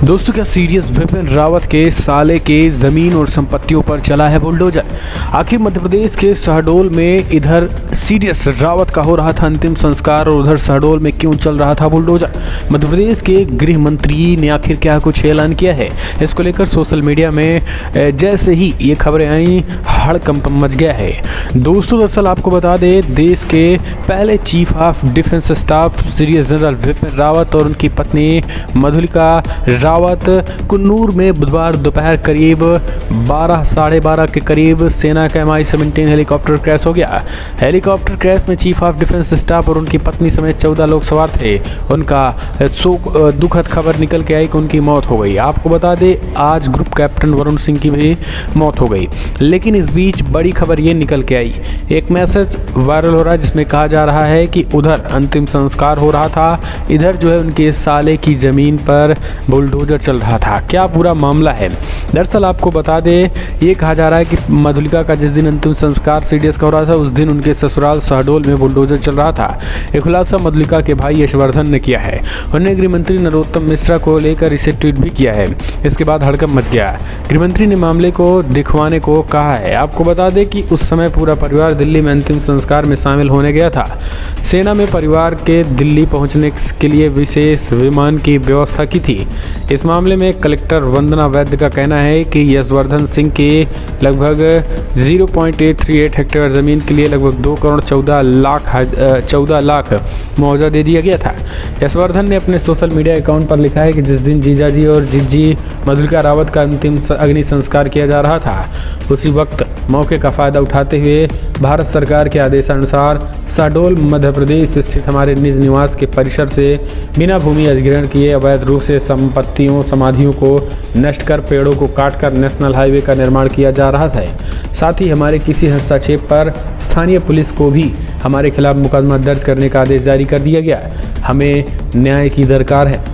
दोस्तों, क्या सीरियस विपिन रावत के साले के ज़मीन और संपत्तियों पर चला है बुलडोजर। आखिर मध्य प्रदेश के शहडोल में इधर सीरियस रावत का हो रहा था अंतिम संस्कार और उधर शहडोल में क्यों चल रहा था बुलडोजर। मध्य प्रदेश के गृह मंत्री ने आखिर क्या कुछ ऐलान किया है, इसको लेकर सोशल मीडिया में जैसे ही ये खबरें आई हड़कंप मच गया है। दोस्तों, दरअसल आपको बता दें, देश के पहले chief of defence staff serious general Vipin Rawat और उनकी पत्नी मधुलिका रावत कुन्नूर में बुधवार दोपहर करीब 12-12:30 के करीब सेना का Mi-17 हेलीकॉप्टर क्रैश हो गया। हेलीकॉप्टर क्रैश में चीफ ऑफ डिफेंस स्टाफ और उनकी पत्नी समेत 14 लोग सवार थे। उनका दुखद खबर निकल के आई कि उनकी मौत हो गई। आपको बता दें, आज ग्रुप कैप्टन वरुण सिंह की भी मौत हो गई। लेकिन इस बीच बड़ी खबर ये निकल के आई, एक मैसेज वायरल हो रहा है जिसमें कहा जा रहा है कि उधर अंतिम संस्कार हो रहा था, इधर जो है उनके साले की ज़मीन पर बुलडोजर चल रहा था। क्या पूरा मामला है? दरअसल आपको बता दें, ये कहा जा रहा है कि मधुलिका का जिस दिन अंतिम संस्कार सीडीएस का हो रहा था, उस दिन उनके ससुराल शहडोल में बुलडोजर चल रहा था। ये खुलासा मधुलिका के भाई यशवर्धन ने किया है। उन्होंने गृह मंत्री नरोत्तम मिश्रा को लेकर इसे ट्वीट भी किया है। इसके बाद हड़कंप मच गया। गृह मंत्री ने मामले को दिखवाने को कहा है। आपको बता दें कि उस समय पूरा परिवार दिल्ली में अंतिम संस्कार में शामिल होने गया था। सेना में परिवार के दिल्ली पहुंचने के लिए विशेष विमान की व्यवस्था की थी। इस मामले में कलेक्टर वंदना वैद्य का कहना है कि यशवर्धन सिंह के लगभग 0.838 हेक्टेयर ज़मीन के लिए लगभग 2,14 लाख मुआवजा दे दिया गया था। यशवर्धन ने अपने सोशल मीडिया अकाउंट पर लिखा है कि जिस दिन जीजाजी और जीजी मधुलिका रावत का अंतिम अग्नि संस्कार किया जा रहा था, उसी वक्त मौके का फ़ायदा उठाते हुए भारत सरकार के आदेशानुसार शहडोल मध्य प्रदेश स्थित हमारे निज निवास के परिसर से बिना भूमि अधिग्रहण किए अवैध रूप से संपत्तियों समाधियों को नष्ट कर पेड़ों को काटकर नेशनल हाईवे का निर्माण किया जा रहा था। साथ ही हमारे किसी हस्तक्षेप पर स्थानीय पुलिस को भी हमारे खिलाफ मुकदमा दर्ज करने का आदेश जारी कर दिया गया। हमें न्याय की दरकार है।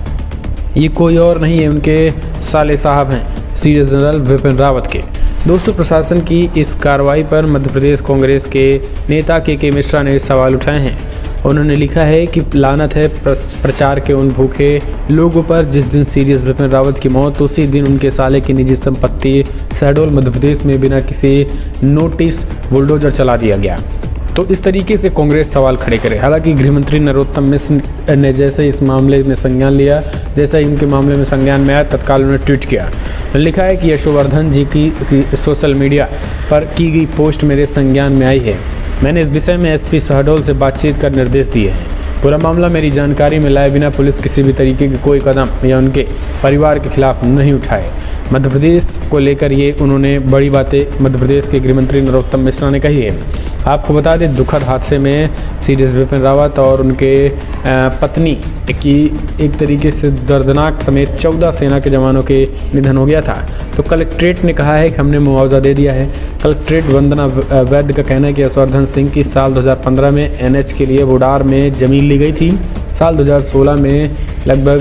ये कोई और नहीं है, उनके साले साहब हैं सीरियस जनरल विपिन रावत के। दोस्तों, प्रशासन की इस कार्रवाई पर मध्य प्रदेश कांग्रेस के नेता के मिश्रा ने सवाल उठाए हैं। उन्होंने लिखा है कि लानत है प्रचार के उन भूखे लोगों पर। जिस दिन सीरियस विपिन रावत की मौत, उसी दिन उनके साले की निजी संपत्ति शहडोल मध्य प्रदेश में बिना किसी नोटिस बुलडोजर चला दिया गया। तो इस तरीके से कांग्रेस सवाल खड़े करे। हालांकि गृह मंत्री नरोत्तम मिश्र ने जैसे इस मामले में संज्ञान लिया, जैसा ही उनके मामले में संज्ञान में आया, तत्काल उन्होंने ट्वीट किया। लिखा है कि यशवर्धन जी की सोशल मीडिया पर की गई पोस्ट मेरे संज्ञान में आई है। मैंने इस विषय में एसपी शहडोल से बातचीत कर निर्देश दिए हैं। पूरा मामला मेरी जानकारी में लाए बिना पुलिस किसी भी तरीके की कोई कदम या उनके परिवार के खिलाफ नहीं उठाए। मध्य प्रदेश को लेकर ये उन्होंने बड़ी बातें मध्य प्रदेश के गृह मंत्री नरोत्तम मिश्रा ने कही है। आपको बता दें, दुखद हादसे में सीरियस विपिन रावत और उनके पत्नी की एक तरीके से दर्दनाक समेत 14 सेना के जवानों के निधन हो गया था। तो कलेक्ट्रेट ने कहा है कि हमने मुआवजा दे दिया है। कलेक्ट्रेट वंदना वैद्य का कहना है कि यशवर्धन सिंह की साल 2015 में NH के लिए बुडार में ज़मीन ली गई थी। साल 2016 में लगभग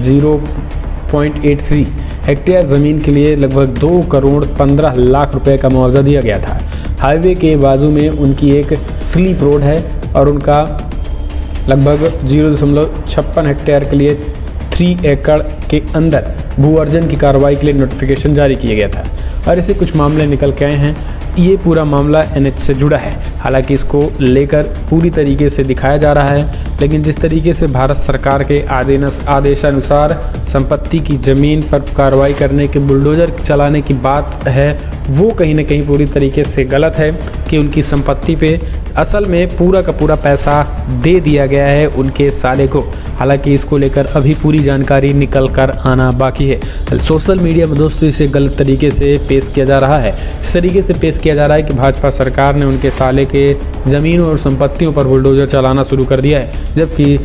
0.83 हेक्टेयर ज़मीन के लिए लगभग 2,15,00,000 रुपए का मुआवजा दिया गया था। हाईवे के बाजू में उनकी एक स्लीप रोड है और उनका लगभग 0.56 हेक्टेयर के लिए 3 एकड़ के अंदर भू अर्जन की कार्रवाई के लिए नोटिफिकेशन जारी किया गया था। और ऐसे कुछ मामले निकल के आए हैं। ये पूरा मामला NH से जुड़ा है। हालांकि इसको लेकर पूरी तरीके से दिखाया जा रहा है, लेकिन जिस तरीके से भारत सरकार के आदेशानुसार संपत्ति की ज़मीन पर कार्रवाई करने के बुलडोजर चलाने की बात है, वो कहीं ना कहीं पूरी तरीके से गलत है कि उनकी संपत्ति पे असल में पूरा का पूरा पैसा दे दिया गया है उनके साले को। हालांकि इसको लेकर अभी पूरी जानकारी निकल कर आना बाकी है। सोशल मीडिया में दोस्तों इसे गलत तरीके से पेश किया जा रहा है। इस तरीके से पेश किया जा रहा है कि भाजपा सरकार ने उनके साले के ज़मीनों और संपत्तियों पर बुलडोजर चलाना शुरू कर दिया है, जबकि